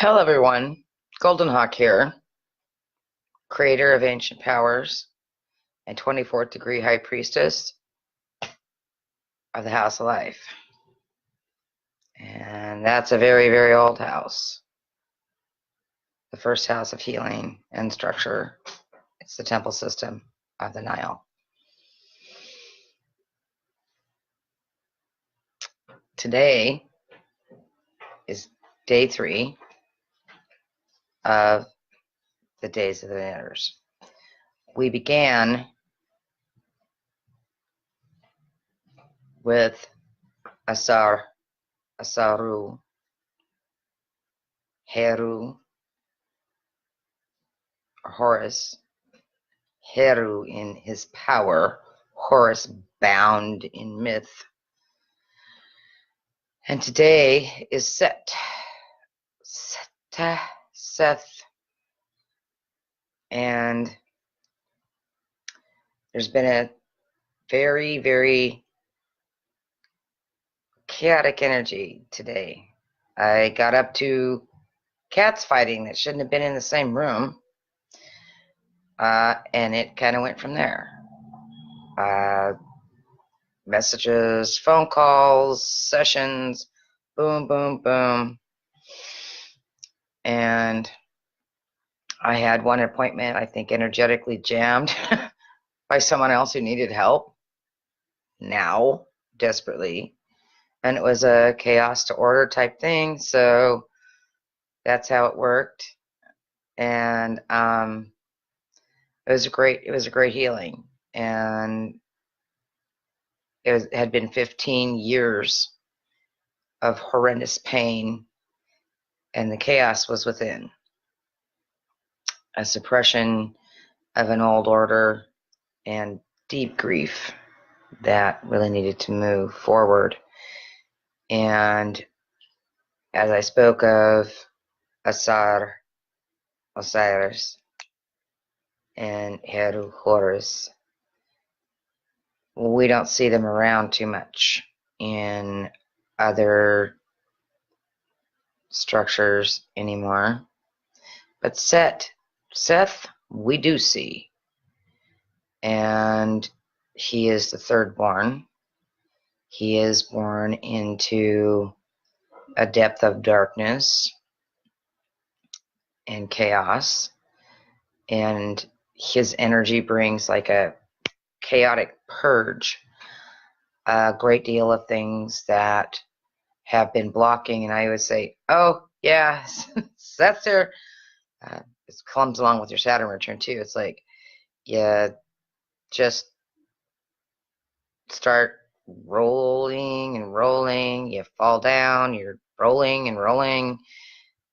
Hello everyone, GoldenHawk here, creator of Ancient Powers and 24th degree High Priestess of the House of Life. And that's a very, very old house. The first house of healing and structure. It's the temple system of the Nile. Today is day 3 of the Days of the Knitters. We began with Asaru, Heru, or Horus, Heru in his power, Horus bound in myth. And today is Seth. And there's been a very, very chaotic energy today. I got up to cats fighting that shouldn't have been in the same room. And it kind of went from there. Messages, phone calls, sessions, boom, boom, boom. And I had one appointment, I think, energetically jammed by someone else who needed help now, desperately. And it was a chaos to order type thing, so that's how it worked. And it was a great healing. And it had been 15 years of horrendous pain, and the chaos was within. A suppression of an old order and deep grief that really needed to move forward. And as I spoke of Osiris and Heru Horus, we don't see them around too much in other structures anymore. But Seth, we do see. And he is the third born. He is born into a depth of darkness and chaos. And his energy brings like a chaotic purge, a great deal of things that have been blocking. And I would say, oh, yeah, that's there. It comes along with your Saturn return, too. It's like, yeah, just start rolling and rolling. You fall down, you're rolling and rolling,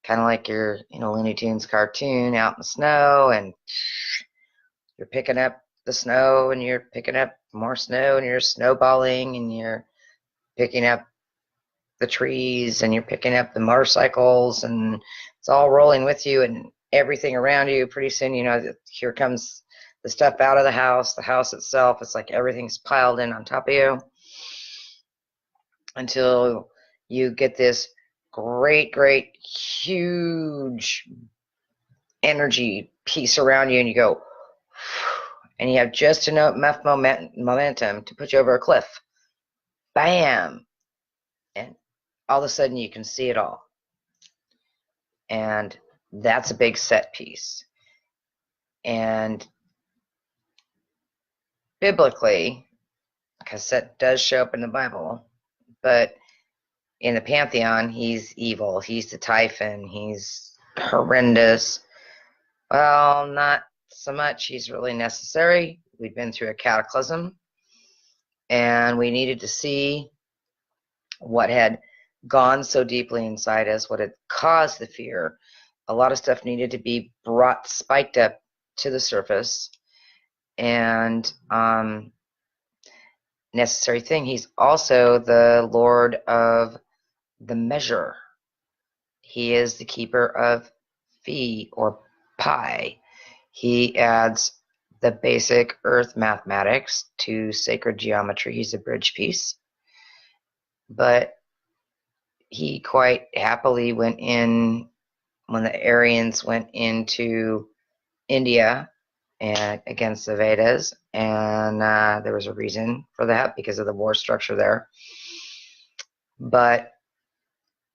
kind of like you're in a Looney Tunes cartoon out in the snow, and you're picking up the snow, and you're picking up more snow, and you're snowballing, and you're picking up the trees, and you're picking up the motorcycles, and it's all rolling with you and everything around you. Pretty soon, you know, here comes the stuff out of the house itself. It's like everything's piled in on top of you until you get this great, great, huge energy piece around you, and you go, and you have just enough momentum to put you over a cliff. Bam! And all of a sudden you can see it all. And that's a big set piece. And biblically, because Seth does show up in the Bible, but in the Pantheon, he's evil. He's the Typhon. He's horrendous. Well, not so much. He's really necessary. We'd been through a cataclysm, and we needed to see what had gone so deeply inside us, what had caused the fear. A lot of stuff needed to be brought, spiked up to the surface, and necessary thing. He's also the Lord of the measure. He is the keeper of phi or pi. He adds the basic earth mathematics to sacred geometry. He's a bridge piece. But he quite happily went in when the Aryans went into India and against the Vedas, and there was a reason for that because of the war structure there. But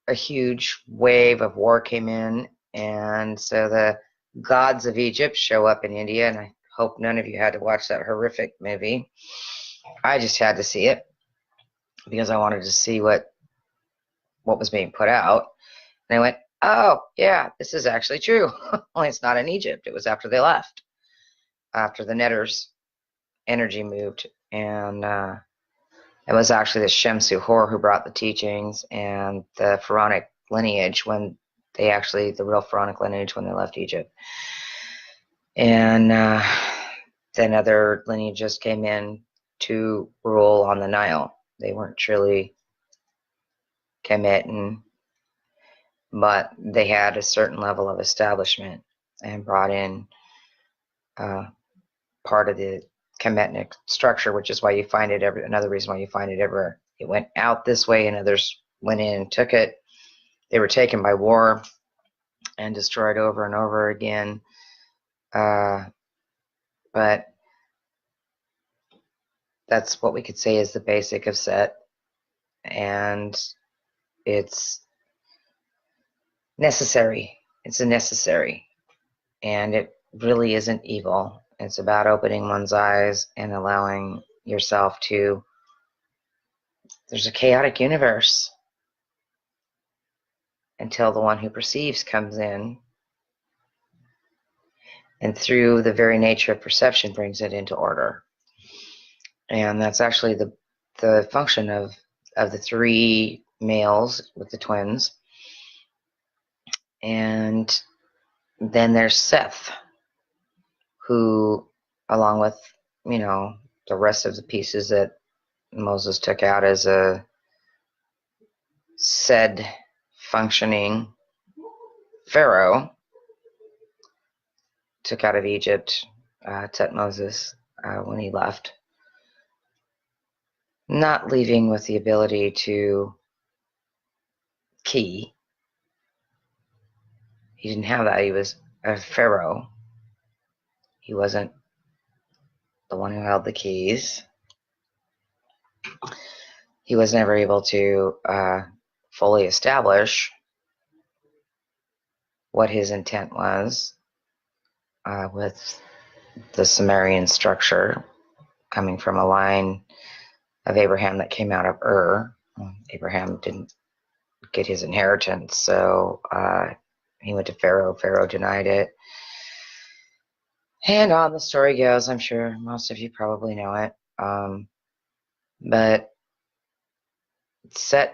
a huge wave of war came in, and so the gods of Egypt show up in India, and I hope none of you had to watch that horrific movie. I just had to see it because I wanted to see what was being put out. And I went, oh, yeah, this is actually true. Only it's not in Egypt. It was after they left, after the Netters' energy moved. And it was actually the Shemsu Hor who brought the teachings and the pharaonic lineage when they actually, the real pharaonic lineage when they left Egypt. And then other lineages came in to rule on the Nile. They weren't truly Kemet, but they had a certain level of establishment and brought in part of the Kemetic structure, which is why you find it another reason why you find it everywhere. It went out this way and others went in and took it. They were taken by war and destroyed over and over again. But that's what we could say is the basic of Set. And it's necessary. It's a necessary. And it really isn't evil. It's about opening one's eyes and allowing yourself to. There's a chaotic universe until the one who perceives comes in, and through the very nature of perception brings it into order. And that's actually the function of the three males with the twins. And then there's Seth, who, along with, the rest of the pieces that Moses took out as a said functioning Pharaoh, took out of Egypt, Tutmosis, when he left. Not leaving with the ability to key. He didn't have that. He was a Pharaoh. He wasn't the one who held the keys. He was never able to fully establish what his intent was with the Sumerian structure coming from a line of Abraham that came out of Ur. Abraham didn't get his inheritance, so he went to Pharaoh. Pharaoh denied it. And on the story goes, I'm sure most of you probably know it. But Seth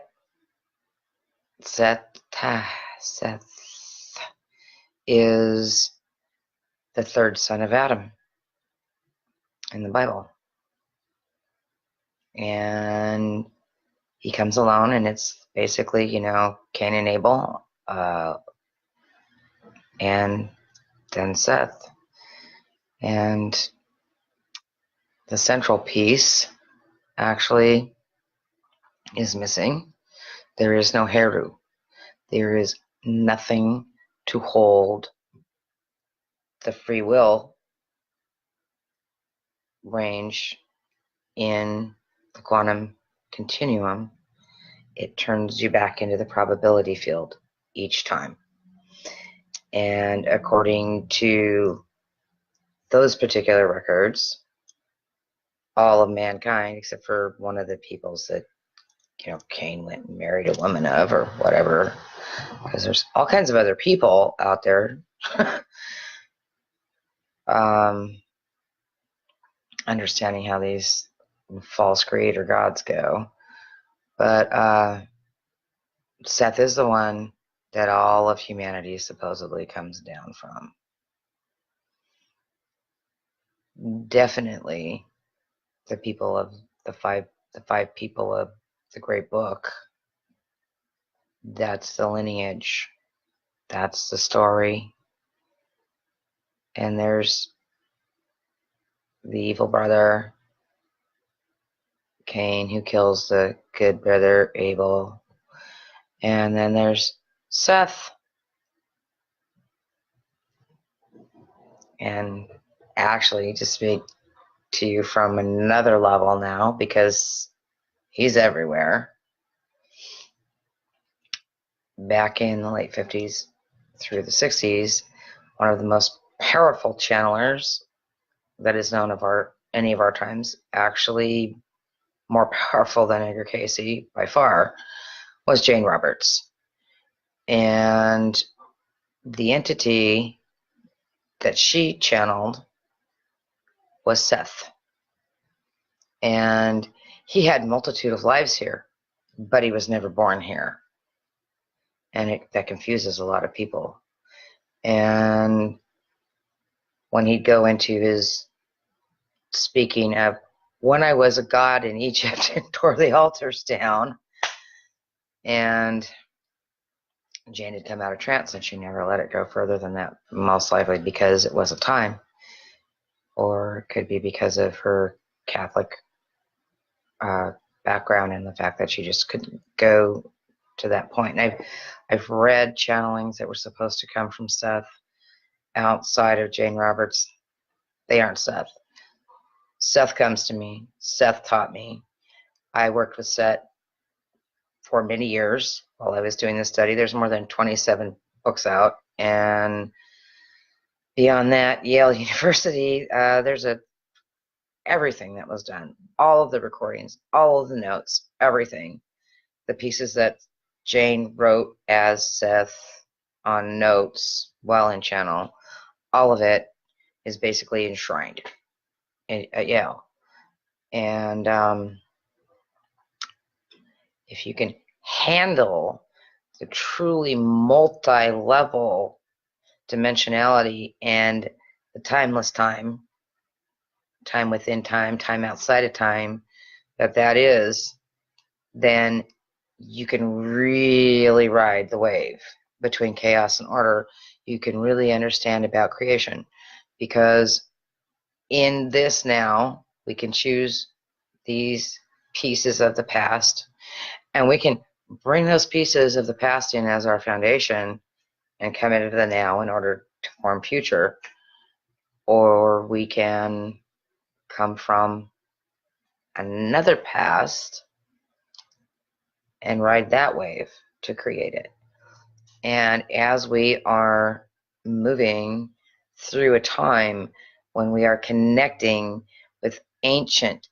is the third son of Adam in the Bible. And he comes alone, and it's basically, Cain and Abel, and then Seth. And the central piece actually is missing. There is no Heru. There is nothing to hold the free will range in the quantum continuum. It turns you back into the probability field each time. And according to those particular records, all of mankind, except for one of the peoples that, Cain went and married a woman of or whatever, because there's all kinds of other people out there. Understanding how these false creator gods go. But Seth is the one that all of humanity supposedly comes down from. Definitely the people of the five people of the great book. That's the lineage. That's the story. And there's the evil brother, Cain, who kills the good brother, Abel. And then there's Seth, and actually to speak to you from another level now, because he's everywhere. Back in the late 50s through the 60s, one of the most powerful channelers that is known of any of our times, actually more powerful than Edgar Cayce by far, was Jane Roberts. And the entity that she channeled was Seth. And he had a multitude of lives here, but he was never born here. And that confuses a lot of people. And when he'd go into his speaking of, when I was a god in Egypt and tore the altars down, and Jane had come out of trance and she never let it go further than that, most likely because it wasn't time, or it could be because of her Catholic background and the fact that she just couldn't go to that point. And I've read channelings that were supposed to come from Seth outside of Jane Roberts. They aren't Seth. Seth comes to me. Seth taught me. I worked with Seth for many years while I was doing this study. There's more than 27 books out. And beyond that, Yale University, there's everything that was done. All of the recordings, all of the notes, everything. The pieces that Jane wrote as Seth on notes while in channel, all of it is basically enshrined at Yale. And if you can handle the truly multi-level dimensionality and the timeless time within time, time outside of time, that is, then you can really ride the wave between chaos and order. You can really understand about creation, because in this now, we can choose these pieces of the past, and we can bring those pieces of the past in as our foundation and come into the now in order to form future. Or we can come from another past and ride that wave to create it. And as we are moving through a time when we are connecting with ancient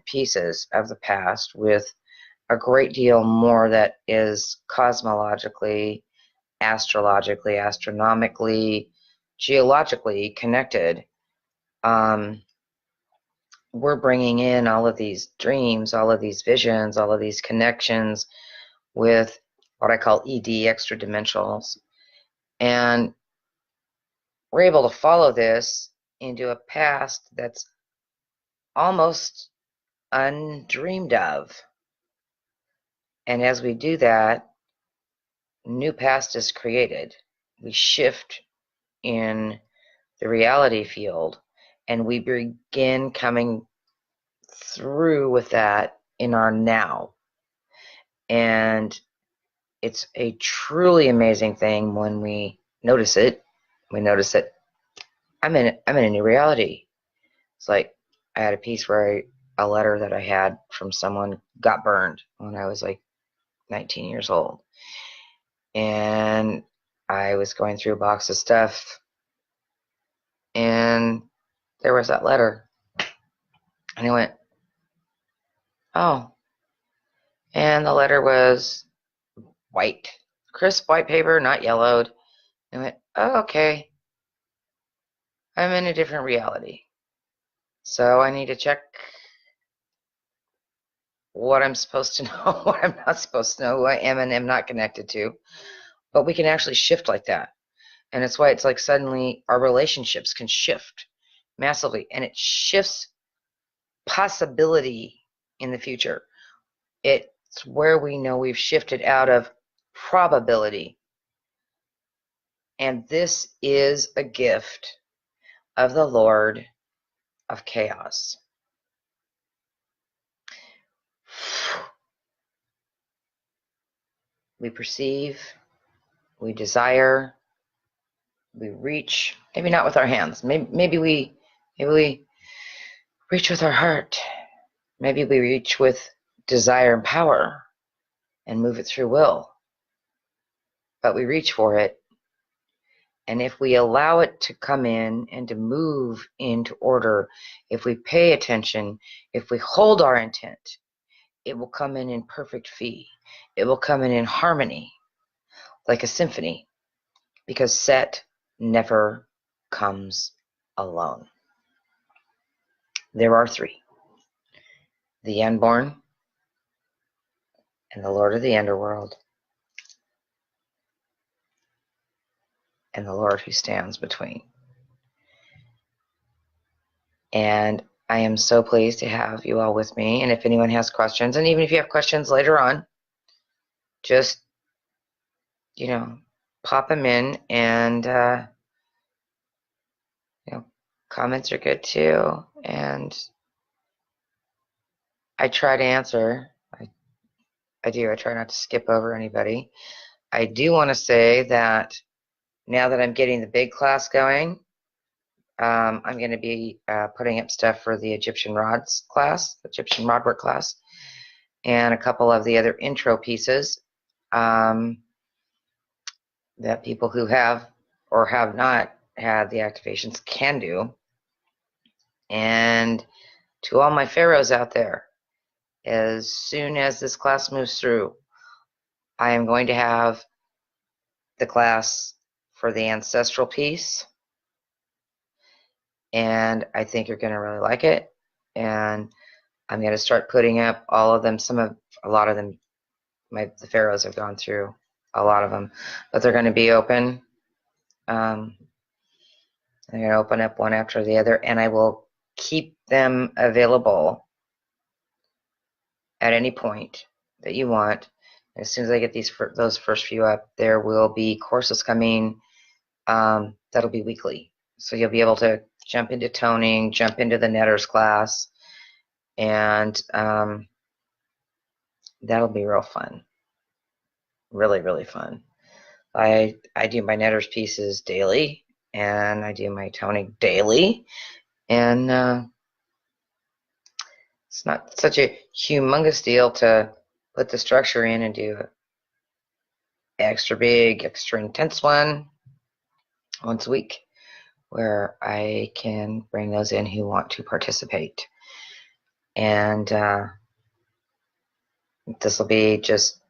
pieces of the past with a great deal more that is cosmologically, astrologically, astronomically, geologically connected, we're bringing in all of these dreams, all of these visions, all of these connections with what I call ED, extra dimensionals. And we're able to follow this into a past that's almost undreamed of. And as we do that, new past is created. We shift in the reality field, and we begin coming through with that in our now. And it's a truly amazing thing when we notice it. We notice that I'm in a new reality. It's like I had a piece where a letter that I had from someone got burned when I was like 19 years old. And I was going through a box of stuff, and there was that letter. And I went, oh. And the letter was white, crisp white paper, not yellowed. And I went, oh, okay. I'm in a different reality. So I need to check what I'm supposed to know, what I'm not supposed to know, who I am and am not connected to. But we can actually shift like that. And it's why it's like suddenly our relationships can shift massively. And it shifts possibility in the future. It's where we know we've shifted out of probability. And this is a gift of the Lord of Chaos. We perceive, we desire, we reach, maybe not with our hands. Maybe we reach with our heart. Maybe we reach with desire and power and move it through will. But we reach for it. And if we allow it to come in and to move into order, if we pay attention, if we hold our intent, it will come in perfect fee. It will come in harmony, like a symphony, because Set never comes alone. There are three: the Unborn, and the Lord of the Underworld, and the Lord who stands between. And I am so pleased to have you all with me. And if anyone has questions, and even if you have questions later on, just, pop them in, and, comments are good too. And I try to answer. I do. I try not to skip over anybody. I do want to say that now that I'm getting the big class going, I'm going to be putting up stuff for the Egyptian rods class, Egyptian rodwork class, and a couple of the other intro pieces that people who have or have not had the activations can do. And to all my pharaohs out there, as soon as this class moves through, I am going to have the class for the ancestral piece, and I think you're going to really like it. And I'm going to start putting up all of them. A lot of them, the pharaohs have gone through a lot of them, but they're going to be open. I'm going to open up one after the other, and I will keep them available at any point that you want. As soon as I get those first few up, there will be courses coming that'll be weekly. So you'll be able to jump into toning, jump into the netters class, and that'll be real fun. Really, really fun. I do my netters pieces daily, and I do my toning daily, and it's not such a humongous deal to put the structure in and do an extra big, extra intense one once a week, where I can bring those in who want to participate. And this will be just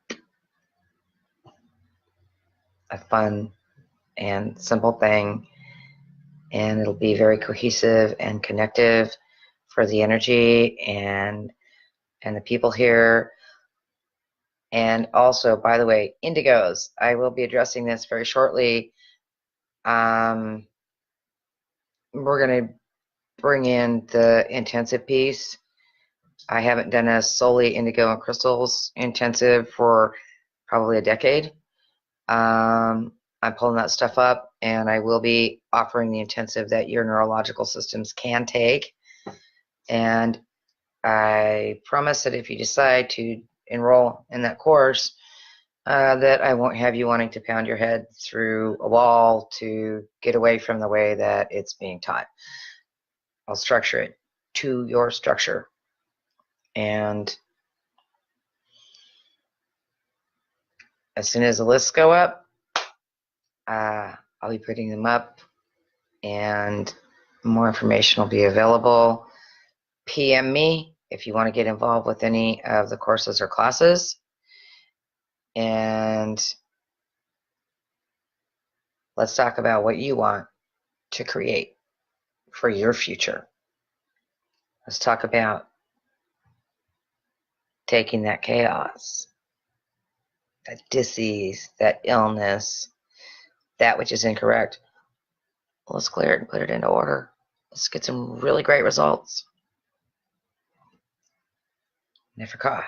a fun and simple thing, and it'll be very cohesive and connective for the energy and the people here. And also, by the way, indigos, I will be addressing this very shortly. We're going to bring in the intensive piece. I haven't done a solely indigo and crystals intensive for probably a decade. I'm pulling that stuff up, and I will be offering the intensive that your neurological systems can take. And I promise that if you decide to enroll in that course, that I won't have you wanting to pound your head through a wall to get away from the way that it's being taught. I'll structure it to your structure. And as soon as the lists go up, I'll be putting them up, and more information will be available. PM me if you want to get involved with any of the courses or classes. And let's talk about what you want to create for your future. Let's talk about taking that chaos, that disease, that illness, that which is incorrect. Let's clear it and put it into order. Let's get some really great results. Neferka.